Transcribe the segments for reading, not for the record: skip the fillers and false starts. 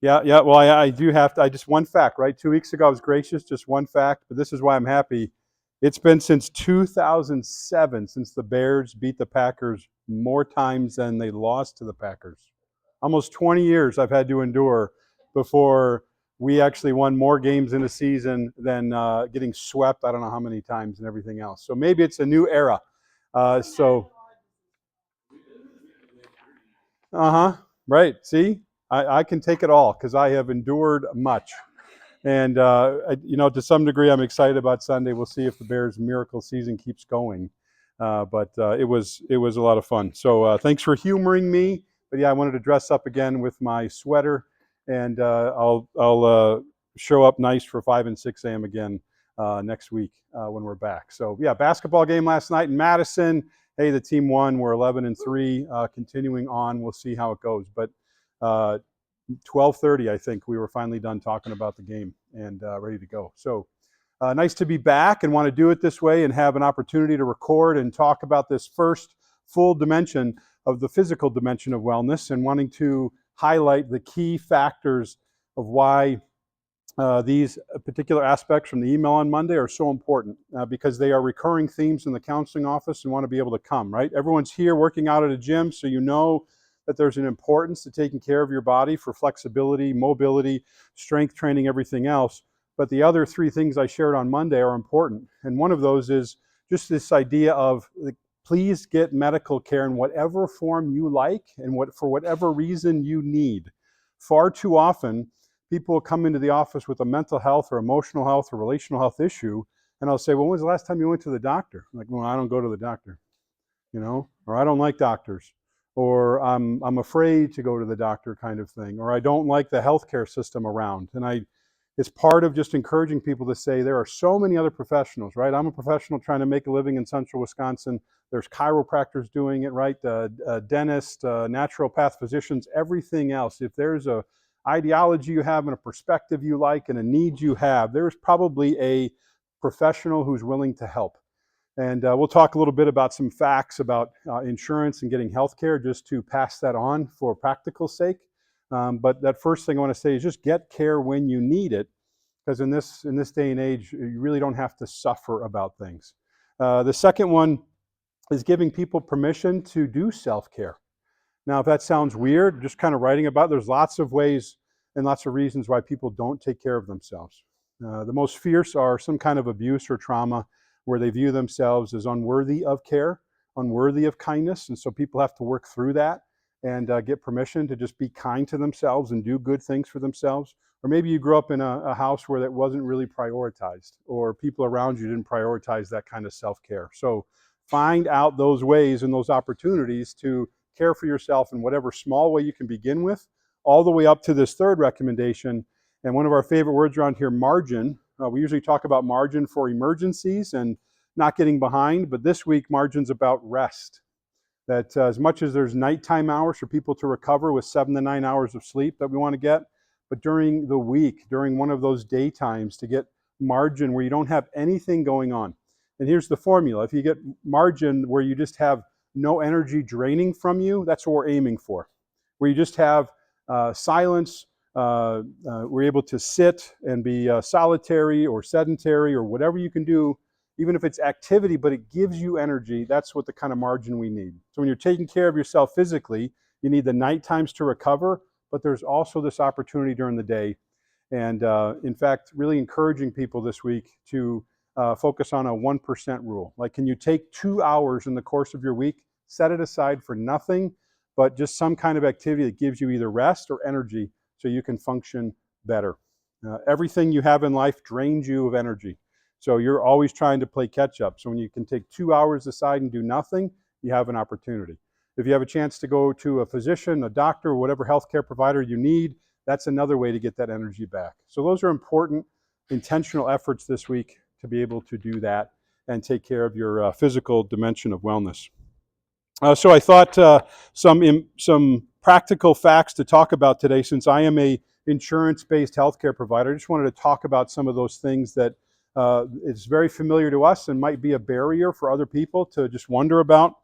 Yeah. Well, I do have to. I just one fact, right? 2 weeks ago, I was gracious, just one fact, but this is why I'm happy. It's been since 2007 since the Bears beat the Packers more times than they lost to the Packers. Almost 20 years I've had to endure before we actually won more games in a season than getting swept. I don't know how many times and everything else. So maybe it's a new era. So, right. See, I can take it all because I have endured much. And to some degree, I'm excited about Sunday. We'll see if the Bears' miracle season keeps going. But it was a lot of fun. So thanks for humoring me. But yeah, I wanted to dress up again with my sweater, and I'll show up nice for 5 and 6 a.m. again next week when we're back. So yeah, basketball game last night in Madison. Hey, the team won. We're 11-3, continuing on. We'll see how it goes. But uh, 12:30, I think we were finally done talking about the game and ready to go. So nice to be back and want to do it this way and have an opportunity to record and talk about this first full dimension of the physical dimension of wellness, and wanting to highlight the key factors of why these particular aspects from the email on Monday are so important, because they are recurring themes in the counseling office and want to be able to come, right? Everyone's here working out at a gym, so you know that there's an importance to taking care of your body for flexibility, mobility, strength training, everything else. But the other three things I shared on Monday are important. And one of those is just this idea of please get medical care in whatever form you like and for whatever reason you need. Far too often, people come into the office with a mental health or emotional health or relational health issue, and I'll say, well, when was the last time you went to the doctor? I'm like, well, I don't go to the doctor, or I don't like doctors, or I'm afraid to go to the doctor kind of thing, or I don't like the healthcare system around. And it's part of just encouraging people to say there are so many other professionals, right? I'm a professional trying to make a living in central Wisconsin. There's chiropractors doing it, right? Dentists, naturopath physicians, everything else. If there's a ideology you have and a perspective you like and a need you have, there's probably a professional who's willing to help. And we'll talk a little bit about some facts about insurance and getting health care, just to pass that on for practical sake. But that first thing I want to say is just get care when you need it, because in this day and age, you really don't have to suffer about things. The second one is giving people permission to do self-care. Now, if that sounds weird, just kind of writing about it, there's lots of ways and lots of reasons why people don't take care of themselves. The most fierce are some kind of abuse or trauma where they view themselves as unworthy of care, unworthy of kindness. And so people have to work through that and get permission to just be kind to themselves and do good things for themselves. Or maybe you grew up in a house where that wasn't really prioritized, or people around you didn't prioritize that kind of self-care. So find out those ways and those opportunities to care for yourself in whatever small way you can begin with, all the way up to this third recommendation. And one of our favorite words around here, margin. We usually talk about margin for emergencies and not getting behind, but this week margin's about rest. That as much as there's nighttime hours for people to recover with 7 to 9 hours of sleep that we want to get, but during the week, during one of those daytimes, to get margin where you don't have anything going on. And here's the formula. If you get margin where you just have no energy draining from you, that's what we're aiming for. Where you just have silence, we're able to sit and be solitary or sedentary or whatever you can do, even if it's activity, but it gives you energy. That's what the kind of margin we need. So when you're taking care of yourself physically, you need the night times to recover, but there's also this opportunity during the day. And in fact, really encouraging people this week to focus on a 1% rule. Like, can you take 2 hours in the course of your week, set it aside for nothing, but just some kind of activity that gives you either rest or energy so you can function better. Everything you have in life drains you of energy. So you're always trying to play catch up. So when you can take 2 hours aside and do nothing, you have an opportunity. If you have a chance to go to a physician, a doctor, whatever healthcare provider you need, that's another way to get that energy back. So those are important, intentional efforts this week to be able to do that and take care of your physical dimension of wellness. So I thought some practical facts to talk about today, since I am a insurance-based healthcare provider. I just wanted to talk about some of those things that is very familiar to us and might be a barrier for other people to just wonder about.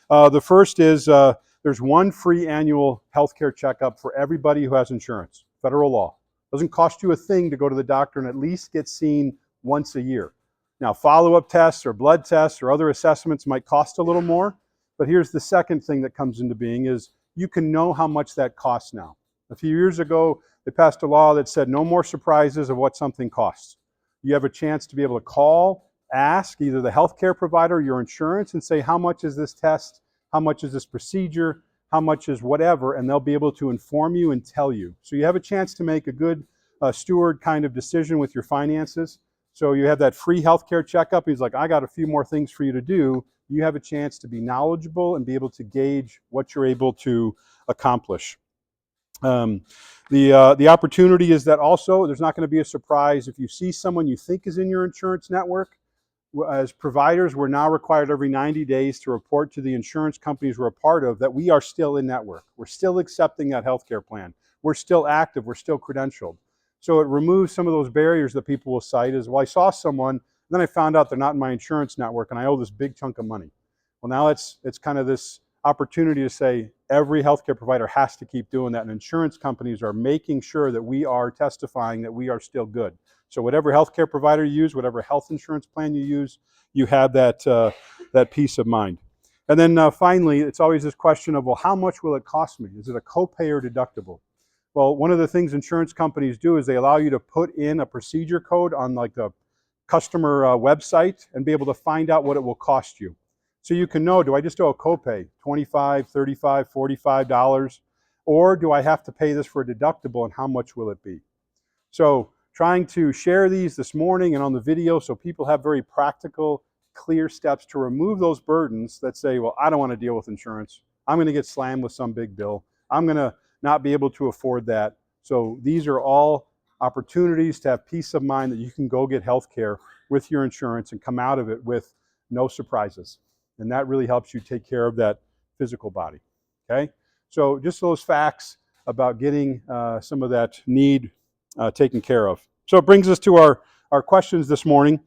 The first is there's one free annual healthcare checkup for everybody who has insurance, federal law. Doesn't cost you a thing to go to the doctor and at least get seen once a year. Now, follow-up tests or blood tests or other assessments might cost a little more, but here's the second thing that comes into being is you can know how much that costs now. A few years ago, they passed a law that said no more surprises of what something costs. You have a chance to be able to call, ask either the healthcare provider or your insurance and say, how much is this test? How much is this procedure? How much is whatever? And they'll be able to inform you and tell you. So you have a chance to make a good steward kind of decision with your finances. So you have that free healthcare checkup. He's like, I got a few more things for you to do. You have a chance to be knowledgeable and be able to gauge what you're able to accomplish. The opportunity is that also there's not going to be a surprise if you see someone you think is in your insurance network. As providers, we're now required every 90 days to report to the insurance companies we're a part of that we are still in network. We're still accepting that healthcare plan. We're still active. It's still credentialed. So it removes some of those barriers that people will cite as, well, I saw someone, and then I found out they're not in my insurance network and I owe this big chunk of money. Well, now it's kind of this opportunity to say every healthcare provider has to keep doing that, and insurance companies are making sure that we are testifying that we are still good. So whatever healthcare provider you use, whatever health insurance plan you use, you have that peace of mind. And then finally, it's always this question of, well, how much will it cost me? Is it a copay or deductible? Well, one of the things insurance companies do is they allow you to put in a procedure code on like the customer website and be able to find out what it will cost you. So you can know, do I just owe a copay, $25, $35, $45, or do I have to pay this for a deductible, and how much will it be? So trying to share these this morning and on the video so people have very practical, clear steps to remove those burdens that say, well, I don't want to deal with insurance. I'm going to get slammed with some big bill. I'm going to not be able to afford that. So these are all opportunities to have peace of mind that you can go get health care with your insurance and come out of it with no surprises. And that really helps you take care of that physical body. Okay? So just those facts about getting some of that need taken care of. So it brings us to our questions this morning.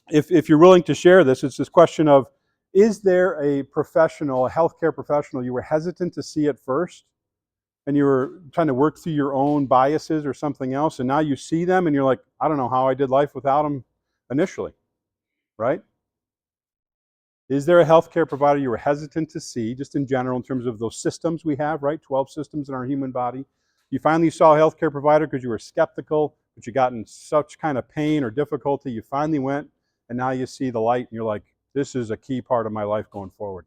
If you're willing to share this, it's this question of, is there a professional, a healthcare professional, you were hesitant to see at first, and you were trying to work through your own biases or something else, and now you see them and you're like, I don't know how I did life without them initially, right? Is there a healthcare provider you were hesitant to see, just in general, in terms of those systems we have, right? 12 systems in our human body. You finally saw a healthcare provider because you were skeptical, but you got in such kind of pain or difficulty. You finally went, and now you see the light, and you're like, this is a key part of my life going forward.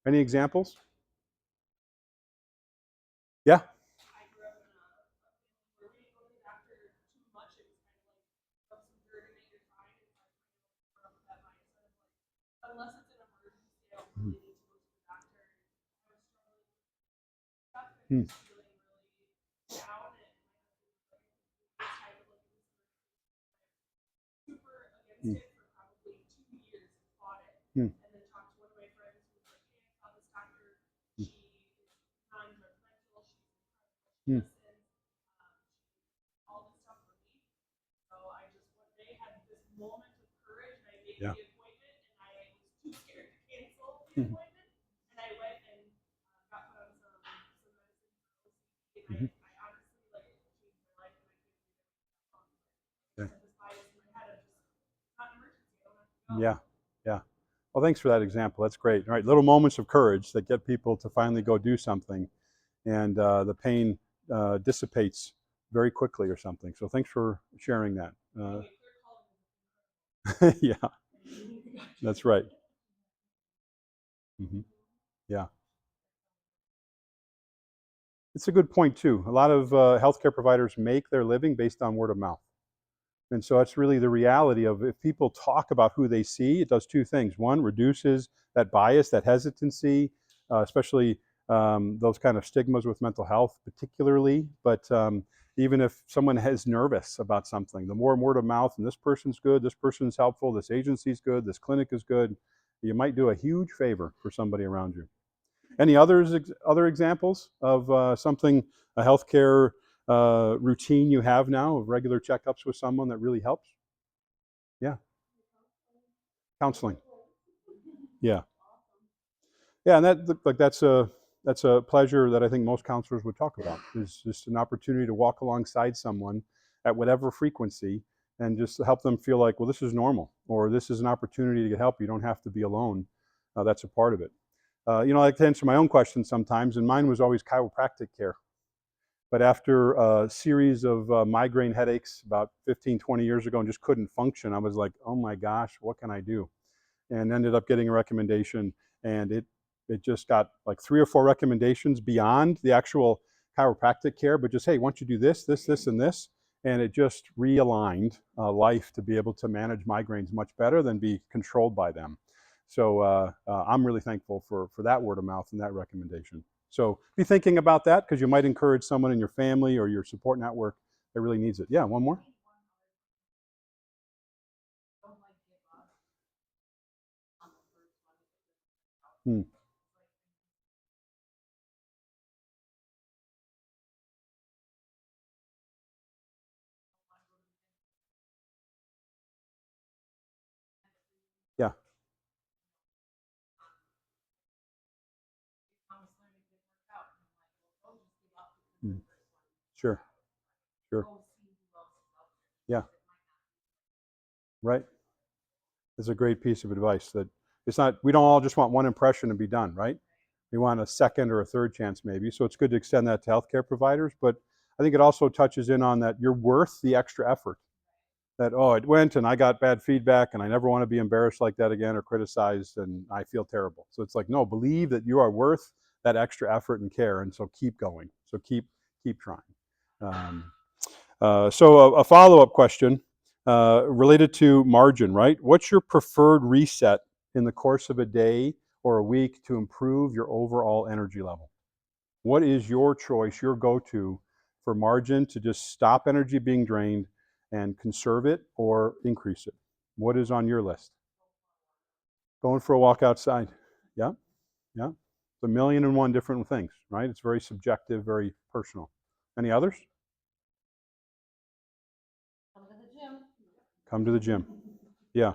Any examples? Yeah? Hmm. Hmm. Hmm. Hmm. Yeah. Mhm. Mhm. Yeah. Yeah. Yeah. Well, thanks for that example. That's great. All right, little moments of courage that get people to finally go do something, and the pain dissipates very quickly or something. So thanks for sharing that. Yeah, that's right. Hmm. Yeah. It's a good point too. A lot of healthcare providers make their living based on word of mouth. And so that's really the reality of, if people talk about who they see, it does two things. One, reduces that bias, that hesitancy, especially those kind of stigmas with mental health particularly. But even if someone is nervous about something, the more word of mouth, and this person's good, this person's helpful, this agency's good, this clinic is good, you might do a huge favor for somebody around you. Any other examples of something, a healthcare routine you have now of regular checkups with someone that really helps? Yeah, counseling. Yeah, yeah, and that like that's that's a pleasure that I think most counselors would talk about, is just an opportunity to walk alongside someone at whatever frequency and just help them feel like, well, this is normal, or this is an opportunity to get help. You don't have to be alone. That's a part of it. I like to answer my own questions sometimes, and mine was always chiropractic care. But after a series of migraine headaches about 15, 20 years ago and just couldn't function, I was like, oh my gosh, what can I do? And ended up getting a recommendation, and it just got like 3 or 4 recommendations beyond the actual chiropractic care, but just, hey, why don't you do this, this, this, and this? And it just realigned life to be able to manage migraines much better than be controlled by them. So I'm really thankful for that word of mouth and that recommendation. So be thinking about that, because you might encourage someone in your family or your support network that really needs it. Yeah, one more. Hmm. Yeah. Hmm. Sure. Sure. Yeah. Right. It's a great piece of advice that it's not, we don't all just want one impression and be done, right? We want a second or a third chance maybe. So it's good to extend that to healthcare providers. But I think it also touches in on that you're worth the extra effort. That, oh, it went and I got bad feedback and I never want to be embarrassed like that again or criticized and I feel terrible. So it's like, no, believe that you are worth that extra effort and care. And so keep going. So keep trying. Um, so a follow-up question related to margin, right? What's your preferred reset in the course of a day or a week to improve your overall energy level? What is your choice, your go-to for margin to just stop energy being drained and conserve it or increase it? What is on your list? Going for a walk outside. Yeah, yeah. It's a million and one different things, right? It's very subjective, very personal. Any others? Come to the gym. Yeah.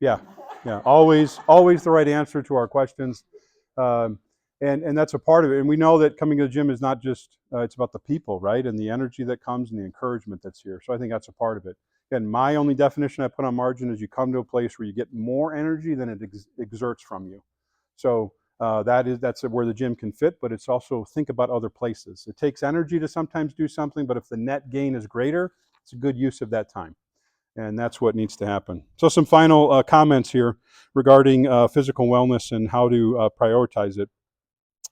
Yeah, yeah, always the right answer to our questions, um, and that's a part of it. And we know that coming to the gym is not just it's about the people, right, and the energy that comes and the encouragement that's here. So I think that's a part of it. And my only definition I put on margin is you come to a place where you get more energy than it exerts from you. So that's where the gym can fit, but it's also think about other places. It takes energy to sometimes do something, but if the net gain is greater, it's a good use of that time. And that's what needs to happen. So some final comments here regarding physical wellness and how to prioritize it.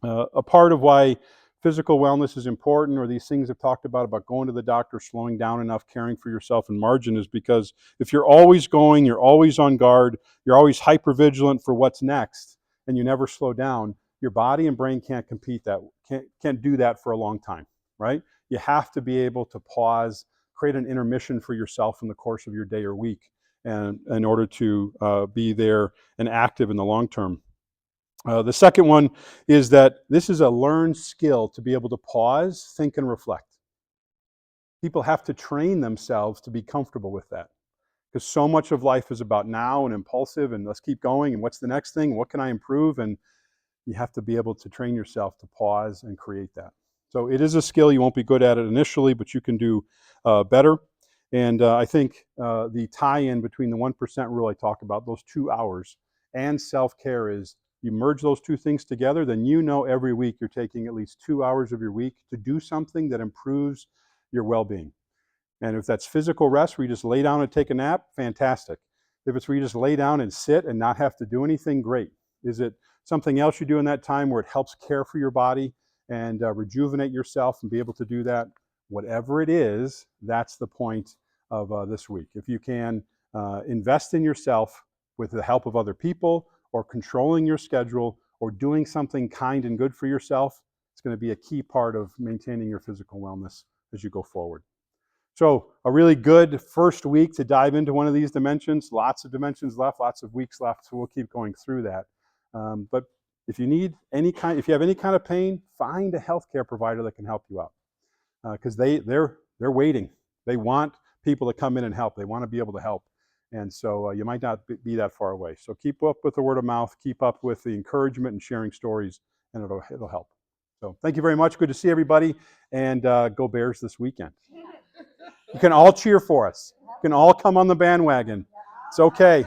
A part of why physical wellness is important, or these things I've talked about going to the doctor, slowing down enough, caring for yourself and margin, is because if you're always going, you're always on guard, you're always hyper vigilant for what's next, and you never slow down, your body and brain can't can't do that for a long time, right? You have to be able to pause, create an intermission for yourself in the course of your day or week, and in order to be there and active in the long term. The second one is that this is a learned skill to be able to pause, think, and reflect. People have to train themselves to be comfortable with that, because so much of life is about now and impulsive and let's keep going and what's the next thing, what can I improve, and you have to be able to train yourself to pause and create that. So it is a skill. You won't be good at it initially, but you can do better. And I think the tie-in between the 1% rule I talk about, those 2 hours, and self-care is you merge those two things together, then you know every week you're taking at least 2 hours of your week to do something that improves your well-being. And if that's physical rest where you just lay down and take a nap, fantastic. If it's where you just lay down and sit and not have to do anything, great. Is it something else you do in that time where it helps care for your body and rejuvenate yourself and be able to do that? Whatever it is, that's the point of this week. If you can invest in yourself with the help of other people, or controlling your schedule, or doing something kind and good for yourself, it's going to be a key part of maintaining your physical wellness as you go forward. So a really good first week to dive into one of these dimensions. Lots of dimensions left, lots of weeks left, so we'll keep going through that. But if you need if you have any kind of pain, find a healthcare provider that can help you out, because they're waiting. They want people to come in and help. They want to be able to help, and so you might not be that far away. So keep up with the word of mouth. Keep up with the encouragement and sharing stories, and it'll help. So thank you very much. Good to see everybody, and go Bears this weekend. You can all cheer for us. You can all come on the bandwagon. It's okay.